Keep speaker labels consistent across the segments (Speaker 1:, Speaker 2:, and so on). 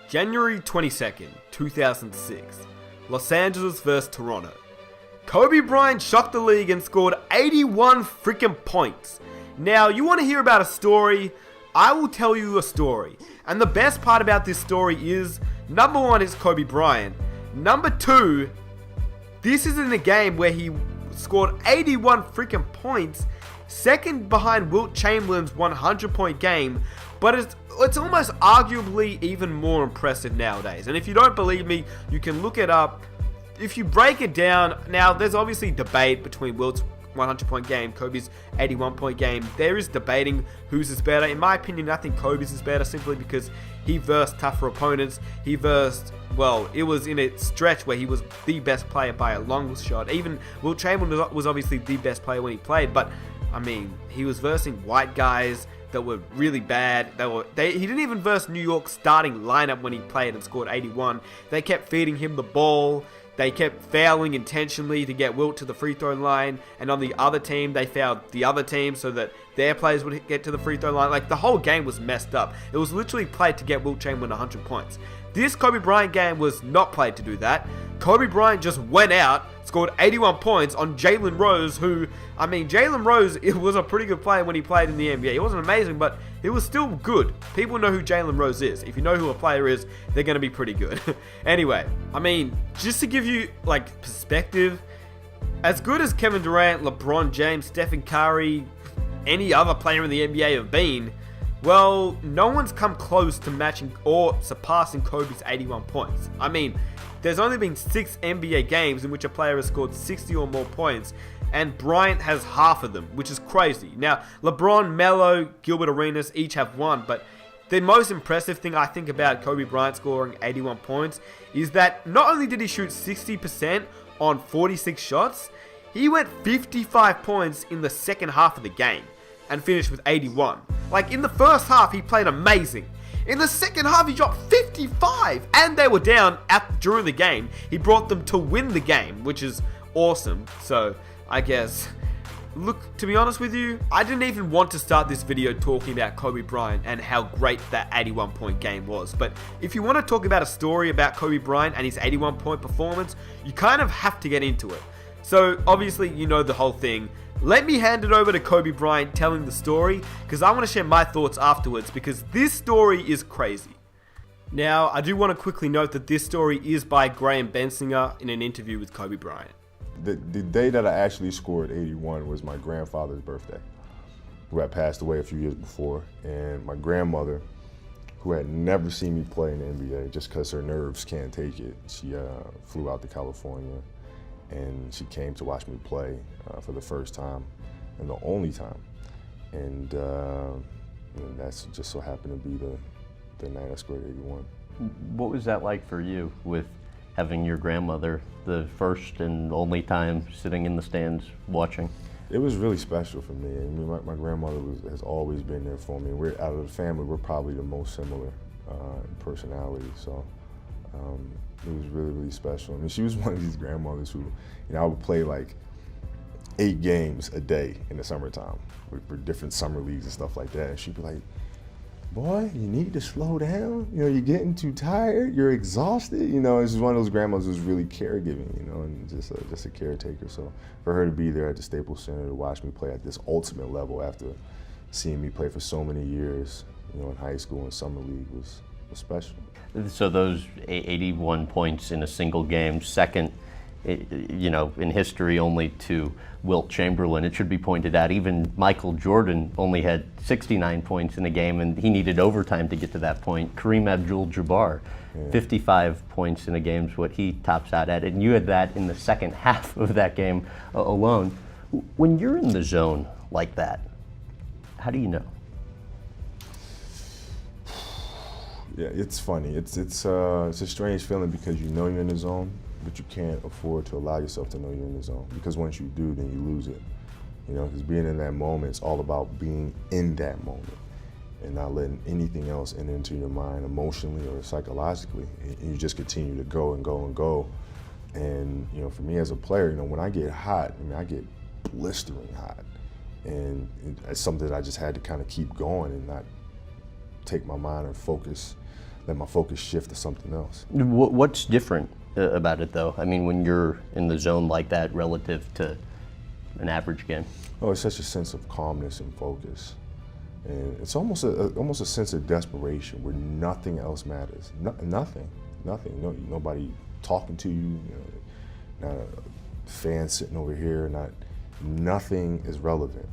Speaker 1: January 22nd, 2006. Los Angeles vs Toronto. Kobe Bryant shocked the league and scored 81 freaking points. Now, you want to hear about a story? I will tell you a story. And the best part about this story is, number one is Kobe Bryant. Number two, this is in a game where he scored 81 freaking points, second behind Wilt Chamberlain's 100-point game, but it's almost arguably even more impressive nowadays. And if you don't believe me, you can look it up. If you break it down, now there's obviously debate between Wilt's 100-point game, Kobe's 81-point game. There is debating whose is better. In my opinion, I think Kobe's is better simply because he versed tougher opponents. He versed, well, it was in a stretch where he was the best player by a long shot. Even Wilt Chamberlain was obviously the best player when he played, but I mean, he was versing white guys that were really bad. He didn't even verse New York's starting lineup when he played and scored 81. They kept feeding him the ball. They kept fouling intentionally to get Wilt to the free throw line, and on the other team, they fouled the other team so that their players would get to the free throw line. Like, the whole game was messed up. It was literally played to get Wilt Chamberlain 100 points. This Kobe Bryant game was not played to do that. Kobe Bryant just went out, scored 81 points on Jalen Rose, who, I mean, Jalen Rose, it was a pretty good player when he played in the NBA. He wasn't amazing, but it was still good. People know who Jalen Rose is. If you know who a player is, they're going to be pretty good. Anyway, I mean, just to give you, like, perspective, as good as Kevin Durant, LeBron James, Stephen Curry, any other player in the NBA have been, well, no one's come close to matching or surpassing Kobe's 81 points. I mean, there's only been 6 NBA games in which a player has scored 60 or more points, and Bryant has half of them, which is crazy. Now, LeBron, Melo, Gilbert Arenas each have one, but the most impressive thing I think about Kobe Bryant scoring 81 points is that not only did he shoot 60% on 46 shots, he went 55 points in the second half of the game and finished with 81. Like, in the first half, he played amazing. In the second half, he dropped 55, and they were down during the game. He brought them to win the game, which is awesome. So, I guess, look, to be honest with you, I didn't even want to start this video talking about Kobe Bryant and how great that 81-point game was. But if you want to talk about a story about Kobe Bryant and his 81-point performance, you kind of have to get into it. So, obviously, you know the whole thing. Let me hand it over to Kobe Bryant telling the story, because I want to share my thoughts afterwards, because this story is crazy. Now, I do want to quickly note that this story is by Graham Bensinger in an interview with Kobe Bryant.
Speaker 2: The day that I actually scored 81 was my grandfather's birthday, who had passed away a few years before, and my grandmother, who had never seen me play in the NBA just because her nerves can't take it, she flew out to California, and she came to watch me play for the first time and the only time. And that's just so happened to be the night I scored 81.
Speaker 3: What was that like for you with having your grandmother the first and only time sitting in the stands watching?
Speaker 2: It was really special for me. I mean, my grandmother has always been there for me. We're out of the family, we're probably the most similar in personality. So it was really, really special. I mean, she was one of these grandmothers who, you know, I would play like 8 games a day in the summertime for different summer leagues and stuff like that. And she'd be like, boy, you need to slow down. You know, you're getting too tired, you're exhausted. You know, it's just one of those grandmothers who's really caregiving, you know, and just a caretaker. So for her to be there at the Staples Center to watch me play at this ultimate level after seeing me play for so many years, you know, in high school and summer league was special.
Speaker 3: So those 81 points in a single game, second, you know, in history only to Wilt Chamberlain. It should be pointed out, even Michael Jordan only had 69 points in a game, and he needed overtime to get to that point. Kareem Abdul-Jabbar, 55 points in a game is what he tops out at, and you had that in the second half of that game alone. When you're in the zone like that, how do you know?
Speaker 2: Yeah, it's funny. It's a strange feeling because you know you're in the zone, but you can't afford to allow yourself to know you're in the zone, because once you do, then you lose it. You know, because being in that moment, it's all about being in that moment and not letting anything else enter into your mind emotionally or psychologically. And you just continue to go and go and go. And, you know, for me as a player, you know, when I get hot, I mean, I get blistering hot. And it's something that I just had to kind of keep going and not take my mind and focus let my focus shift to something else.
Speaker 3: What's different about it, though? I mean, when you're in the zone like that relative to an average game?
Speaker 2: Oh, it's such a sense of calmness and focus. And it's almost a sense of desperation where nothing else matters. Nothing. Nobody talking to you, not a fan sitting over here, nothing is relevant.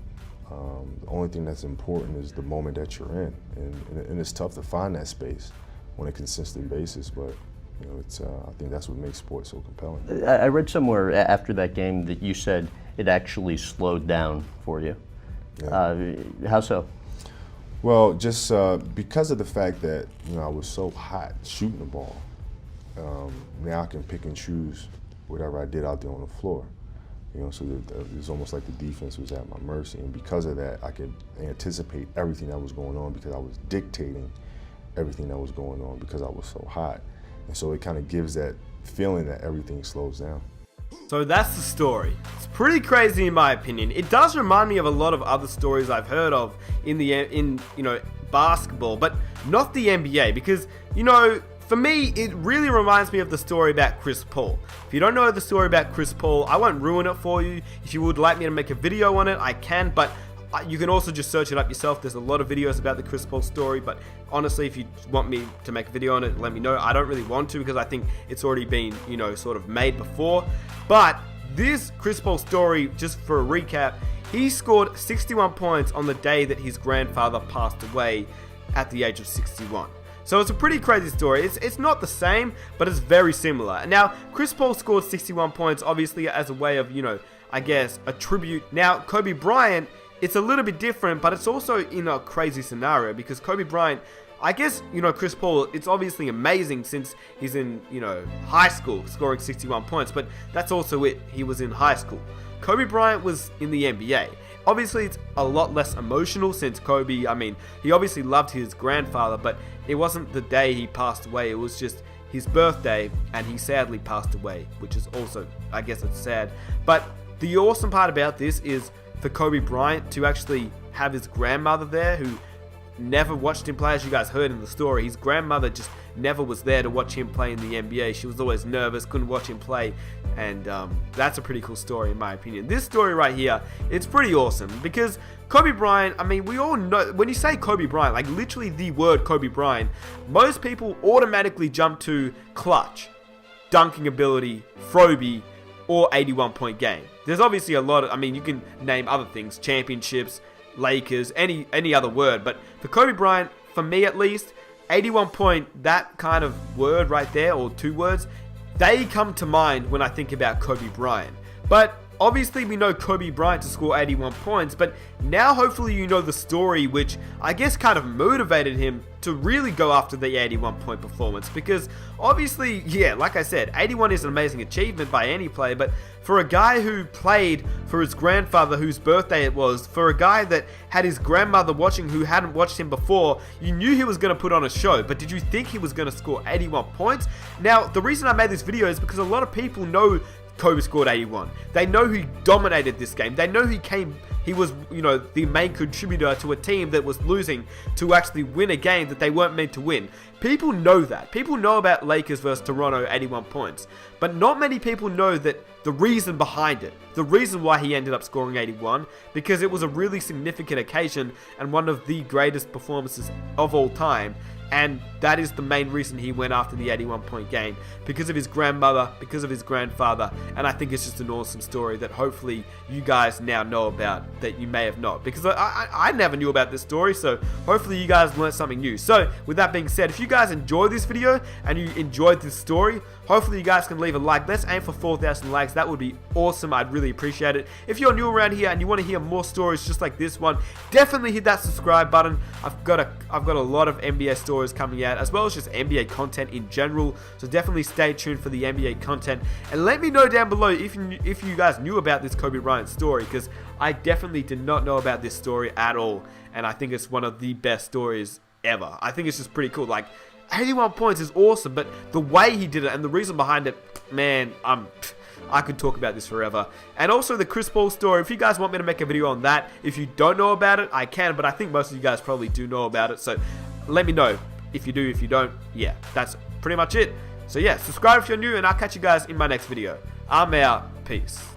Speaker 2: The only thing that's important is the moment that you're in. And it's tough to find that space on a consistent basis, but I think that's what makes sports so compelling.
Speaker 3: I read somewhere after that game that you said it actually slowed down for you.
Speaker 2: Yeah.
Speaker 3: How so?
Speaker 2: Well, just because of the fact that I was so hot shooting the ball. Now I can pick and choose whatever I did out there on the floor. So it was almost like the defense was at my mercy, and because of that, I could anticipate everything that was going on because I was dictating everything that was going on because I was so hot. And so it kind of gives that feeling that everything slows down.
Speaker 1: So that's the story. It's pretty crazy in my opinion. It does remind me of a lot of other stories I've heard of in basketball, but not the NBA, because for me, it really reminds me of the story about Chris Paul. If you don't know the story about Chris Paul, I won't ruin it for you. If you would like me to make a video on it, I can, but you can also just search it up yourself. There's a lot of videos about the Chris Paul story, but honestly, if you want me to make a video on it, let me know. I don't really want to because I think it's already been, sort of made before. But this Chris Paul story, just for a recap, he scored 61 points on the day that his grandfather passed away at the age of 61. So it's a pretty crazy story. It's not the same, but it's very similar. Now, Chris Paul scored 61 points, obviously, as a way of, I guess, a tribute. Now, Kobe Bryant, it's a little bit different, but it's also in a crazy scenario because Kobe Bryant, I guess, Chris Paul, it's obviously amazing since he's in, high school scoring 61 points, but that's also it. He was in high school. Kobe Bryant was in the NBA. Obviously, it's a lot less emotional since Kobe, he obviously loved his grandfather, but it wasn't the day he passed away. It was just his birthday, and he sadly passed away, which is also, I guess it's sad. But the awesome part about this is for Kobe Bryant to actually have his grandmother there who never watched him play. As you guys heard in the story, his grandmother just never was there to watch him play in the NBA. She was always nervous, couldn't watch him play, and that's a pretty cool story in my opinion. This story right here, it's pretty awesome because Kobe Bryant, we all know, when you say Kobe Bryant, like literally the word Kobe Bryant, most people automatically jump to clutch, dunking ability, Froby, or 81-point game. There's obviously a lot of, you can name other things, championships, Lakers, any other word, but for Kobe Bryant, for me at least, 81 point, that kind of word right there, or two words, they come to mind when I think about Kobe Bryant. But obviously we know Kobe Bryant to score 81 points, but now hopefully you know the story which I guess kind of motivated him to really go after the 81 point performance, because obviously, yeah, like I said, 81 is an amazing achievement by any player, but for a guy who played for his grandfather whose birthday it was, for a guy that had his grandmother watching who hadn't watched him before, you knew he was going to put on a show, but did you think he was going to score 81 points? Now, the reason I made this video is because a lot of people know Kobe scored 81. They know he dominated this game. They know he was, the main contributor to a team that was losing to actually win a game that they weren't meant to win. People know that. People know about Lakers versus Toronto 81 points. But not many people know that the reason behind it, the reason why he ended up scoring 81, because it was a really significant occasion and one of the greatest performances of all time. And that is the main reason he went after the 81-point game, because of his grandmother, because of his grandfather, and I think it's just an awesome story that hopefully you guys now know about that you may have not, because I never knew about this story, so hopefully you guys learned something new. So with that being said, if you guys enjoyed this video and you enjoyed this story, hopefully you guys can leave a like. Let's aim for 4,000 likes. That would be awesome. I'd really appreciate it. If you're new around here and you want to hear more stories just like this one, definitely hit that subscribe button. I've got a lot of NBA stories coming out, as well as just NBA content in general, so definitely stay tuned for the NBA content, and let me know down below if you guys knew about this Kobe Bryant story, because I definitely did not know about this story at all, and I think it's one of the best stories ever. I think it's just pretty cool. Like, 81 points is awesome, but the way he did it and the reason behind it, man, I could talk about this forever. And also the Chris Paul story, if you guys want me to make a video on that, if you don't know about it, I can, but I think most of you guys probably do know about it, so let me know. If you do, if you don't, yeah, that's pretty much it. So yeah, subscribe if you're new, and I'll catch you guys in my next video. I'm out. Peace.